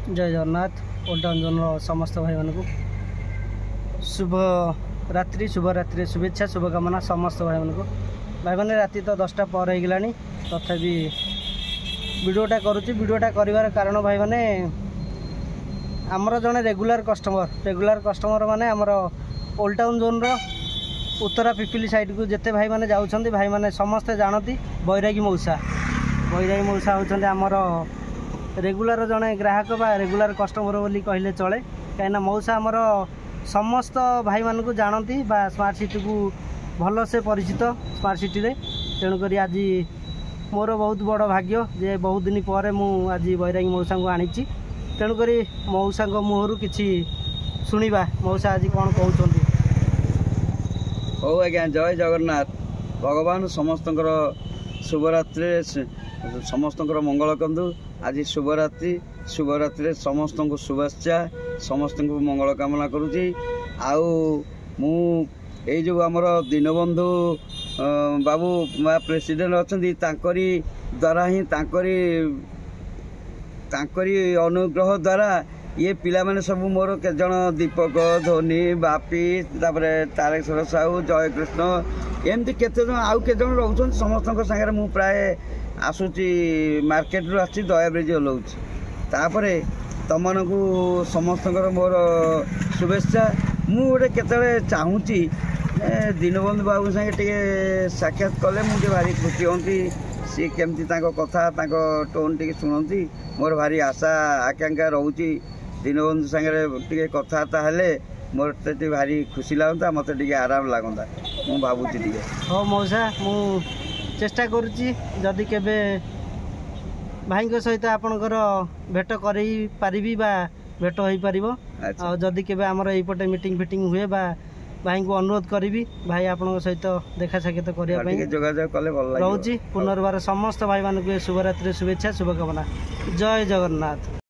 जय Jagannath old town zone समस्त भाई मान को शुभ रात्रि शुभेच्छा शुभकामना समस्त भाई मान को भाई मैंने राति तो 10टा पर हो गला तथापि वीडियोटा करुच्ची वीडियोटा कर कारण भाई मैंने आमर जड़े रेगुलर कस्टमर माने आमर old town zone Uttara Pipili side को जिते भाई मैंने जाऊँच भाई मैंने समस्ते जानती बैरागी मौसा होती आमर रेगुलर जड़े ग्राहक बा रेगुलर कस्टमर बोली कहले चले कहीं मौसा आमर समस्त भाई मान को जानती बा स्मार्ट सिटी को भल से परिचित स्मार्ट सिटी रे तेणुक आज मोर बहुत बड़ भाग्य जे बहुत दिन पर आज बैरागी मौसा को आनी तेणुक मौसा मुहर किसी शुणा मौसा आज कौन कहते हो आज्ञा जय जगन्नाथ भगवान समस्त शुभरात्रि समस्त मंगल कंदु आज शुभरात्रि समस्त को शुभेच्छा समस्त को मंगल कामना करुँची आउ मु ये जो आमर दीनबंधु बाबू प्रेसिडेंट अच्छा द्वारा ही अनुग्रह द्वारा ये पिला माने सब मोर के जन दीपक धोनी बापी तारेश्वर साहू जय कृष्ण एमती केते जन आउ के जन रोचन समस्त संगे मु प्राय आसूची मार्केट रू आसी दया ब्रिज ओल्लाऊँ तापर तुम को समस्त मोर शुभेच्छा मु गोटे केतले चाहूँगी दीनबंधु बाबू संगे टे साक्षात कले मुझे भारी खुशी होती सी केमती कथा टोन टी शुणती मोर भारी आशा आकांक्षा रोची दीनबंधु संगे टे कथबार्ता हेले मोर टे भारी खुशी लगता मत टे आराम लगता मु भावुची टे हाँ मौसा मु चेष्टा करुच्ची जदि केबे भाई सहित आपणकर भेट करी बा भेट हो पार जदि केबे आमर एपटे मीटिंग फिटिंग हुए बा भाई को अनुरोध करी भाई आपण सहित देखा साक्षात करने रोची पुनर्बार समस्त भाई मान शुभरात्रि शुभेच्छा शुभकामना जय जगन्नाथ।